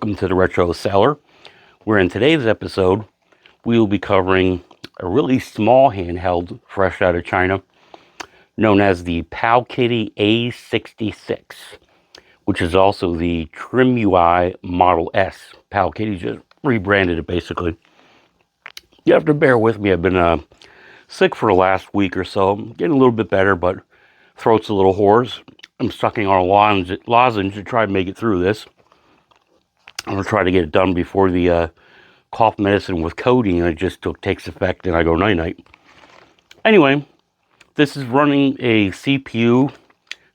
welcome to the Retro Seller, where in today's episode we will be covering a really small handheld fresh out of China known as the Powkiddy A66, which is also the TrimUI Model S. Powkiddy just rebranded it basically. You have to bear with me, I've been sick for the last week or so. I'm getting a little bit better, but throat's a little hoarse. I'm sucking on a lozenge to try and make it through this. I'm going to try to get it done before the cough medicine with codeine it just takes effect and I go night-night. Anyway, this is running a CPU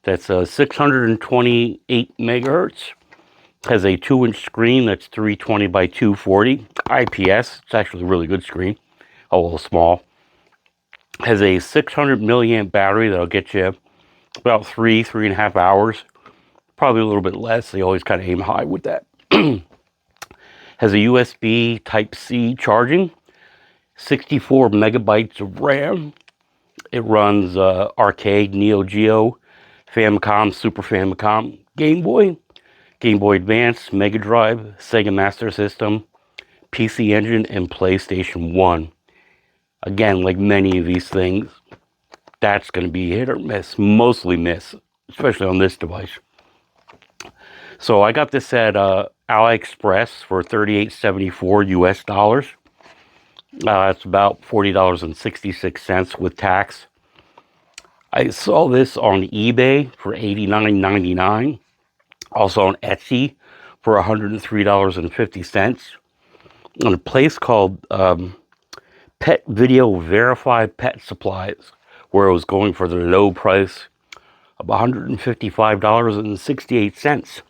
that's 628 megahertz. Has a 2-inch screen that's 320 by 240 IPS. It's actually a really good screen, a little small. Has a 600 milliamp battery that'll get you about 3.5 hours. Probably a little bit less. They always kind of aim high with that. Has a USB Type-C charging. 64 megabytes of RAM. It runs arcade, Neo Geo, Famicom, Super Famicom, Game Boy, Game Boy Advance, Mega Drive, Sega Master System, PC Engine, and PlayStation 1. Again, like many of these things, that's going to be hit or miss, mostly miss, especially on this device. So I got this at AliExpress for $38.74 US dollars. That's about $40.66 with tax. I saw this on eBay for $89.99. Also on Etsy for $103.50. On a place called Pet Video Verified Pet Supplies, where it was going for the low price of $155.68.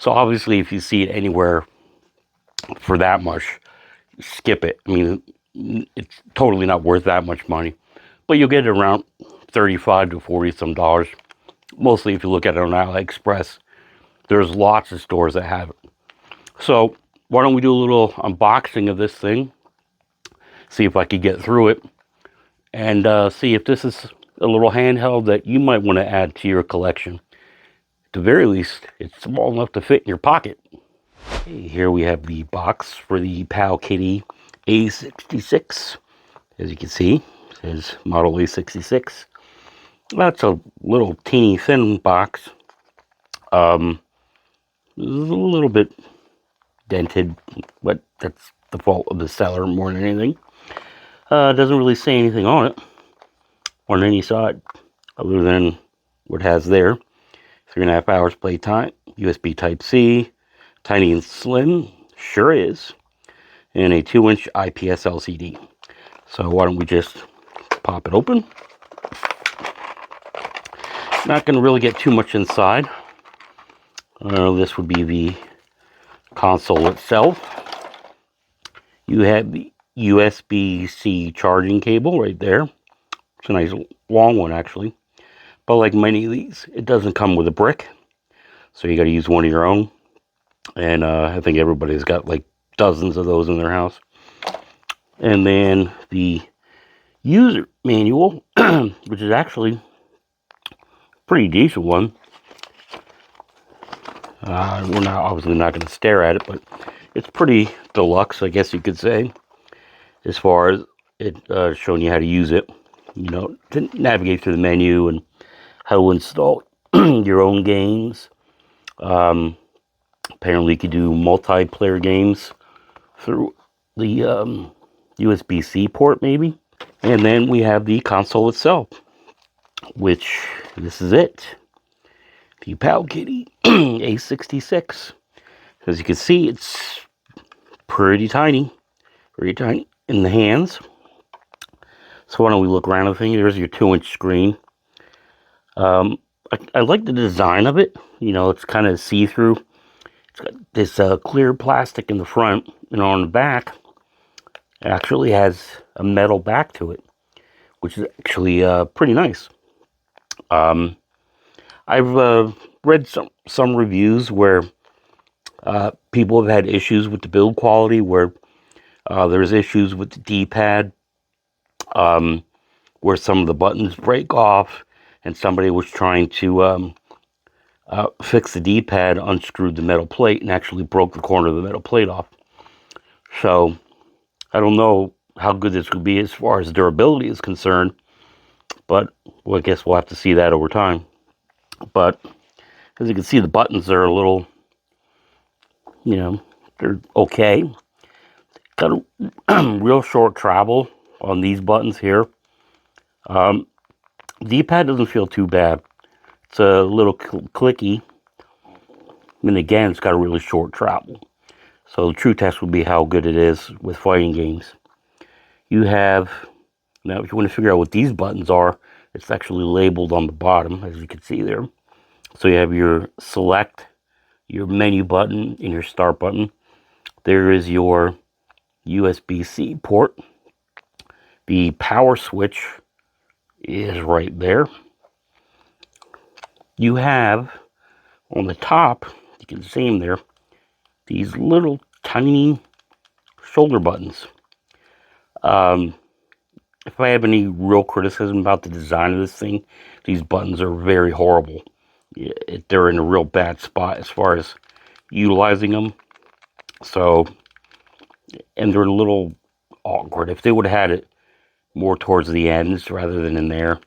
So obviously, if you see it anywhere for that much, skip it. I mean, it's totally not worth that much money. But you'll get it around 35 to 40 some dollars. Mostly if you look at it on AliExpress. There's lots of stores that have it. So why don't we do a little unboxing of this thing. See if I could get through it. And see if this is a little handheld that you might want to add to your collection. At the very least, it's small enough to fit in your pocket. Okay, here we have the box for the Powkiddy A66. As you can see, it says Model A66. That's a little teeny thin box. It's a little bit dented, but that's the fault of the seller more than anything. It doesn't really say anything on it, on any side, other than what it has there. 3.5 hours playtime, USB Type-C, tiny and slim, sure is, and a 2-inch IPS LCD. So why don't we just pop it open. Not going to really get too much inside. This would be the console itself. You have the USB-C charging cable right there. It's a nice long one actually. But like many of these, it doesn't come with a brick. So you got to use one of your own. And I think everybody's got like dozens of those in their house. And then the user manual, which is actually a pretty decent one. We're obviously not going to stare at it, but it's pretty deluxe, I guess you could say, as far as it showing you how to use it, you know, to navigate through the menu and how to install your own games. Apparently, you could do multiplayer games through the USB-C port, maybe. And then we have the console itself, which this is it. The Powkiddy A66. As you can see, it's pretty tiny in the hands. So why don't we look around the thing? There's your 2-inch screen. I like the design of it. You know, it's kind of see-through. It's got this clear plastic in the front, and on the back, it actually has a metal back to it, which is actually pretty nice. I've read some reviews where people have had issues with the build quality, where there's issues with the D-pad, where some of the buttons break off, and somebody was trying to fixed the D-pad, unscrewed the metal plate, and actually broke the corner of the metal plate off. So I don't know how good this will be as far as durability is concerned, but well, I guess we'll have to see that over time. But as you can see, the buttons are a little, they're okay. Got a real short travel on these buttons here. D-pad doesn't feel too bad. It's a little clicky. And again, it's got a really short travel. So the true test would be how good it is with fighting games. You have, now if you want to figure out what these buttons are, it's actually labeled on the bottom, as you can see there. So you have your select, your menu button, and your start button. There is your USB-C port. The power switch is right there. You have on the top, you can see them there, these little tiny shoulder buttons. If I have any real criticism about the design of this thing, these buttons are very horrible. They're in a real bad spot as far as utilizing them. So, and they're a little awkward. If they would have had it more towards the ends rather than in there,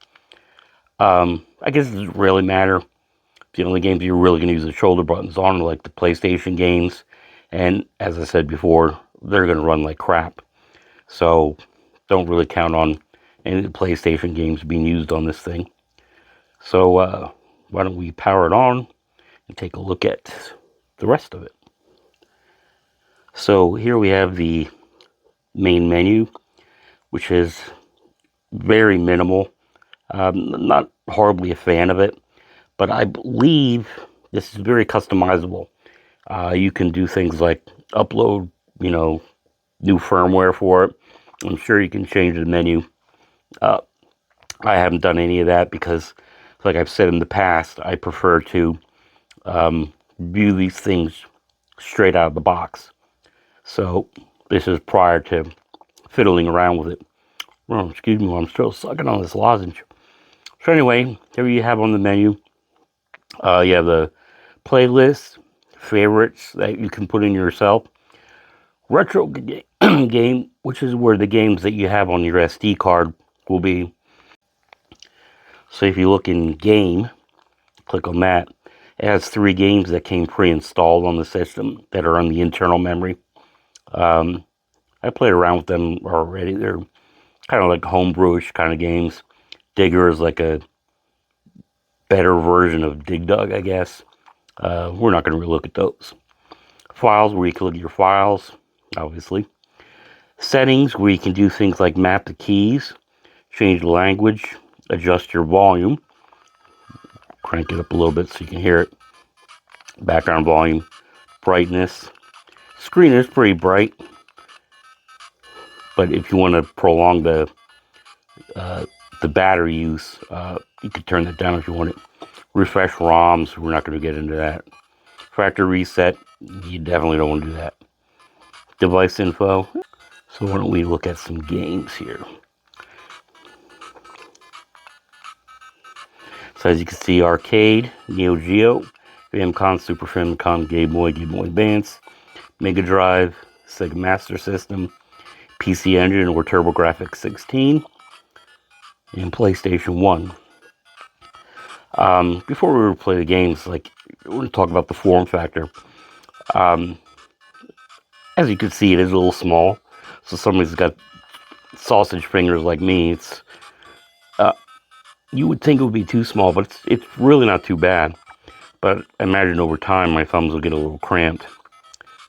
I guess it doesn't really matter. The only games you're really going to use the shoulder buttons on are like the PlayStation games. And as I said before, they're going to run like crap. So don't really count on any of the PlayStation games being used on this thing. So why don't we power it on and take a look at the rest of it. So here we have the main menu, which is very minimal. I'm not horribly a fan of it, but I believe this is very customizable. You can do things like upload, new firmware for it. I'm sure you can change the menu. I haven't done any of that because, like I've said in the past, I prefer to view these things straight out of the box. So this is prior to fiddling around with it. Oh, excuse me, I'm still sucking on this lozenge. So anyway, here you have on the menu, you have the playlist, favorites that you can put in yourself, retro game, which is where the games that you have on your SD card will be. So if you look in game, click on that. It has 3 games that came pre-installed on the system that are on the internal memory. I played around with them already. They're kind of like homebrewish kind of games. Digger is like a better version of Dig Dug, I guess. We're not going to really look at those. Files, where you can look at your files, obviously. Settings, where you can do things like map the keys, change the language, adjust your volume. Crank it up a little bit so you can hear it. Background volume, brightness. Screen is pretty bright, but if you want to prolong the battery use, you can turn that down if you want it. Refresh ROMs, we're not going to get into that. Factory reset, you definitely don't want to do that. Device info. So why don't we look at some games here. So as you can see, arcade, Neo Geo, Famicom, Super Famicom, Game Boy, Game Boy Advance, Mega Drive, Sega Master System, PC Engine or TurboGrafx 16, and PlayStation 1. Before we play the games, we're going to talk about the form factor. As you can see, it is a little small. So somebody's got sausage fingers like me. You would think it would be too small, but it's really not too bad. But I imagine over time my thumbs will get a little cramped.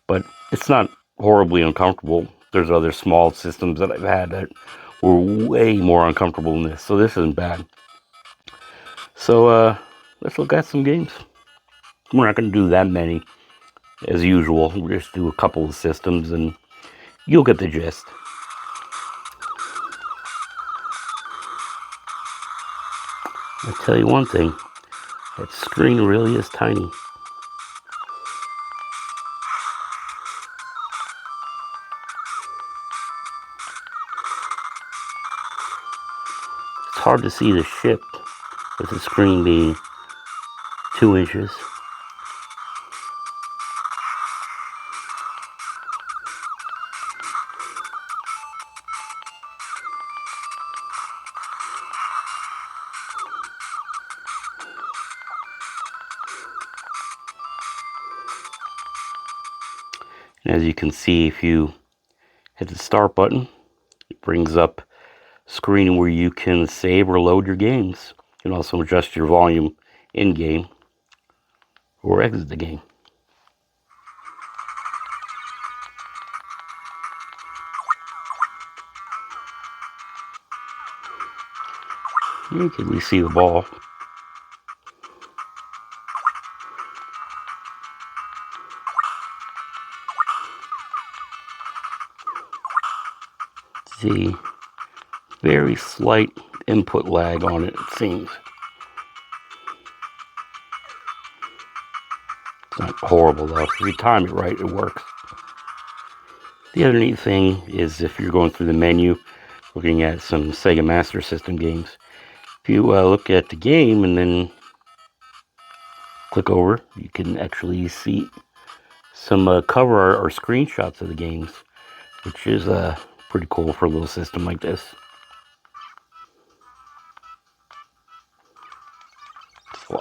But it's not horribly uncomfortable. There's other small systems that I've had that were way more uncomfortable than this. So this isn't bad. So let's look at some games. We're not going to do that many as usual. We'll just do a couple of systems and you'll get the gist. I'll tell you one thing, that screen really is tiny. It's hard to see the ship with the screen being 2 inches. And as you can see, if you hit the start button, it brings up a screen where you can save or load your games. You can also adjust your volume in game or exit the game. You can at least see the ball. See, very slight input lag on it, it seems. It's not horrible though. If you time it right, it works. The other neat thing is if you're going through the menu, looking at some Sega Master System games, if you look at the game and then click over, you can actually see some cover art or screenshots of the games, which is pretty cool for a little system like this.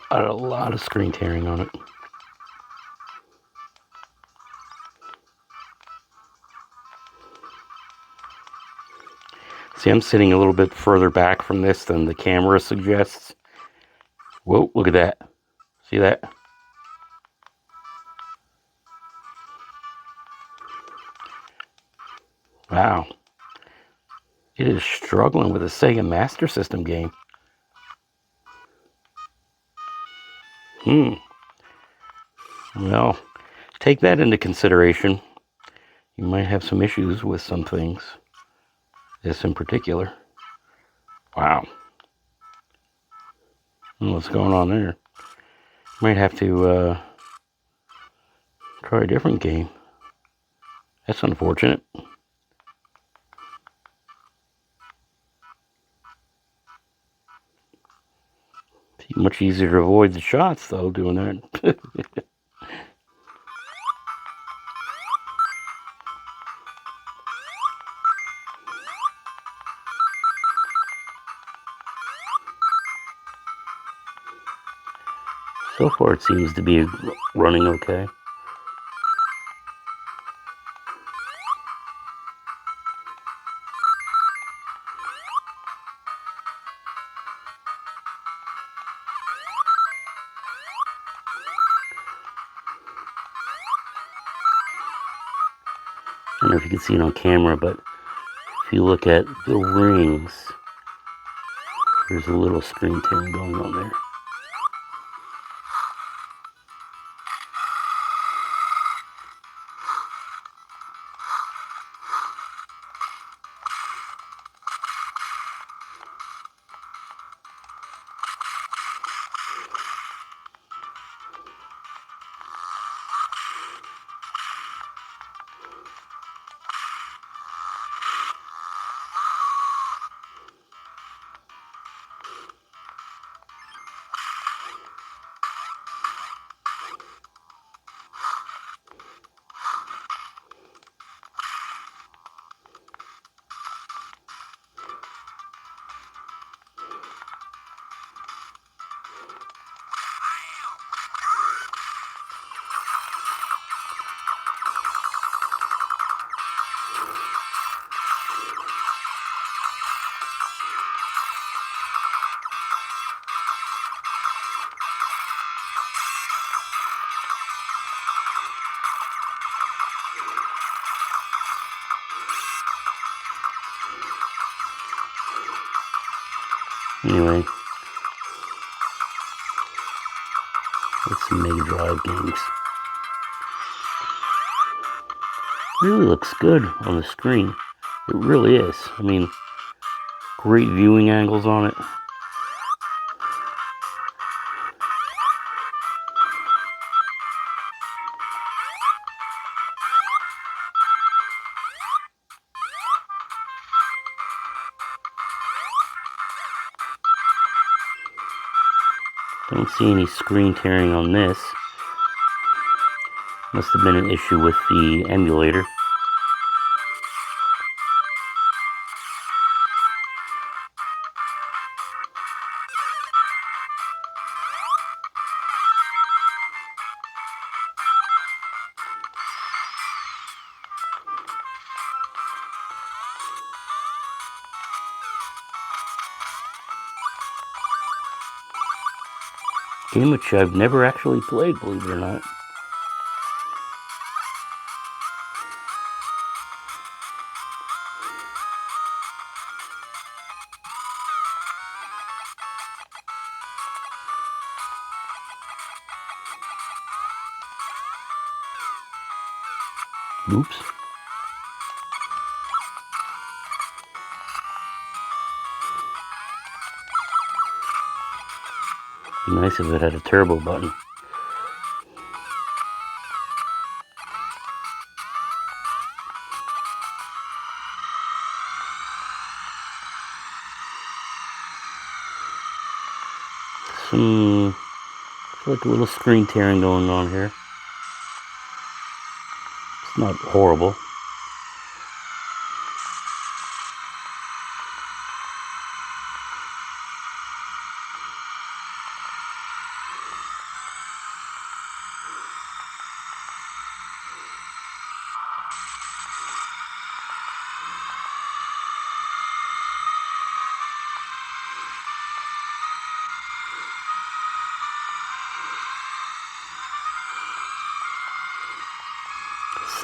A lot of screen tearing on it. See, I'm sitting a little bit further back from this than the camera suggests. Whoa, look at that. See that? Wow. It is struggling with a Sega Master System game. Well, take that into consideration. You might have some issues with some things. This in particular. Wow. What's going on there? Might have to try a different game. That's unfortunate. Much easier to avoid the shots, though, doing that. So far, it seems to be running okay. I don't know if you can see it on camera, but if you look at the rings, there's a little screen tearing going on there. Anyway, it's some Mega Drive games. It really looks good on the screen. It really is. I mean, great viewing angles on it. Don't see any screen tearing on this. Must have been an issue with the emulator. Game which I've never actually played, believe it or not. Oops. Be nice if it had a turbo button. Some, like a little screen tearing going on here. It's not horrible.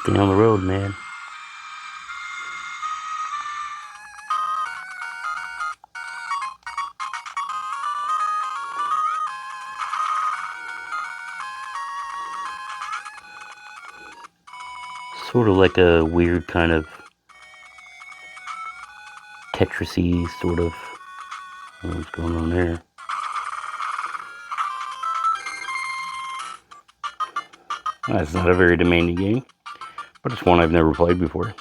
Stay on the road, man. Sort of like a weird kind of Tetris-y sort of. What's going on there? It's not a very demanding game, but it's one I've never played before.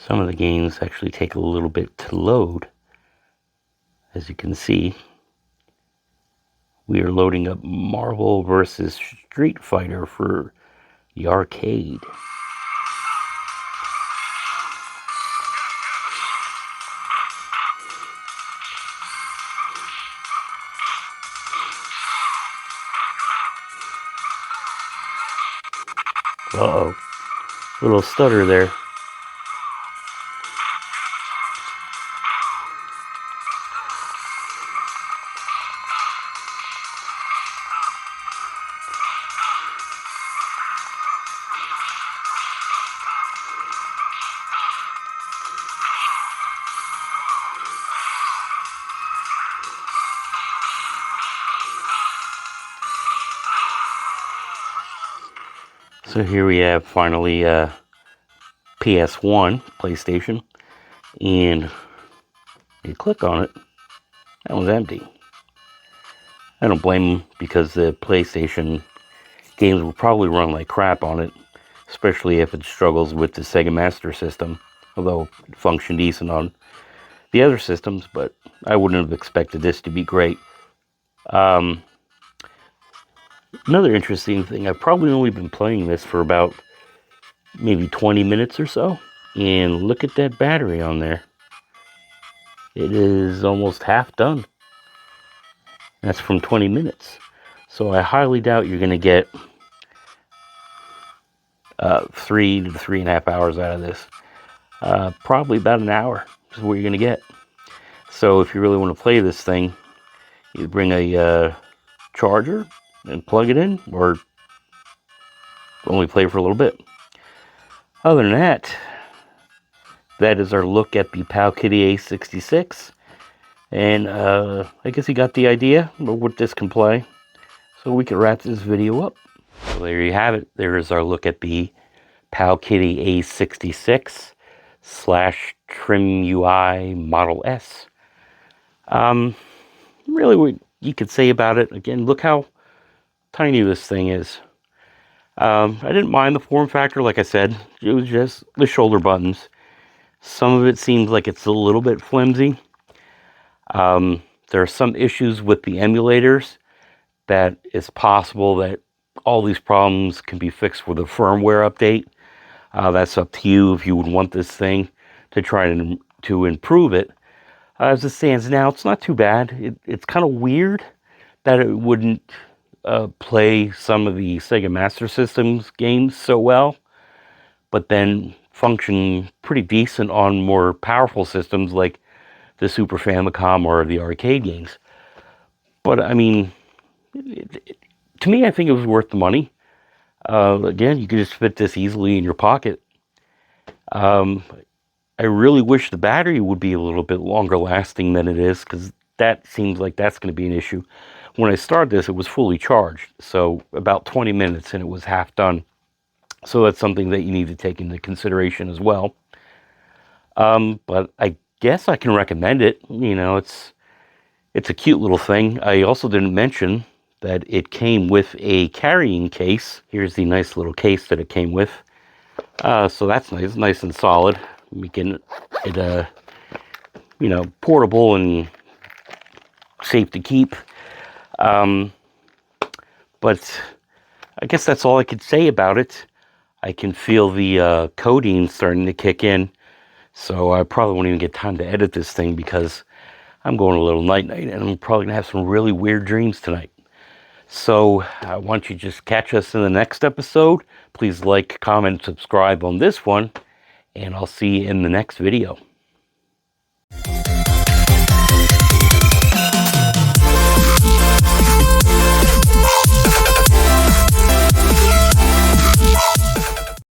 Some of the games actually take a little bit to load. As you can see, we are loading up Marvel vs. Street Fighter for the arcade. Uh-oh, little stutter there. So here we have finally PS1, PlayStation, and you click on it, that one's empty. I don't blame them because the PlayStation games will probably run like crap on it, especially if it struggles with the Sega Master System, although it functioned decent on the other systems, but I wouldn't have expected this to be great. Another interesting thing, I've probably only been playing this for about maybe 20 minutes or so, and look at that battery on there. It is almost half done. That's from 20 minutes. So I highly doubt you're going to get 3 to 3.5 hours out of this. Probably about an hour is what you're going to get. So if you really want to play this thing, you bring a charger and plug it in, or only play for a little bit. Other than that, that is our look at the Powkiddy A66. And I guess you got the idea of what this can play. So we can wrap this video up. So there you have it. There is our look at the Powkiddy A66 slash TrimUI Model S. Really what you could say about it, again, look how tiny this thing is. I didn't mind the form factor, like I said. It was just the shoulder buttons. Some of it seems like it's a little bit flimsy. There are some issues with the emulators that it's possible that all these problems can be fixed with a firmware update. That's up to you if you would want this thing to try to improve it. As it stands now, it's not too bad. It's kind of weird that it wouldn't play some of the Sega Master System's games so well, but then function pretty decent on more powerful systems like the Super Famicom or the arcade games. But I mean, to me, I think it was worth the money. Again, you could just fit this easily in your pocket. I really wish the battery would be a little bit longer lasting than it is, because that seems like that's going to be an issue. When I started this, it was fully charged, so about 20 minutes and it was half done. So that's something that you need to take into consideration as well. But I guess I can recommend it. You know, it's a cute little thing. I also didn't mention that it came with a carrying case. Here's the nice little case that it came with. So that's nice and solid, making it you know, portable and safe to keep. But I guess that's all I could say about it. I can feel the coding starting to kick in, so I probably won't even get time to edit this thing because I'm going a little night-night, and I'm probably gonna have some really weird dreams tonight. So I want you to just catch us in the next episode. Please like, comment, subscribe on this one, and I'll see you in the next video.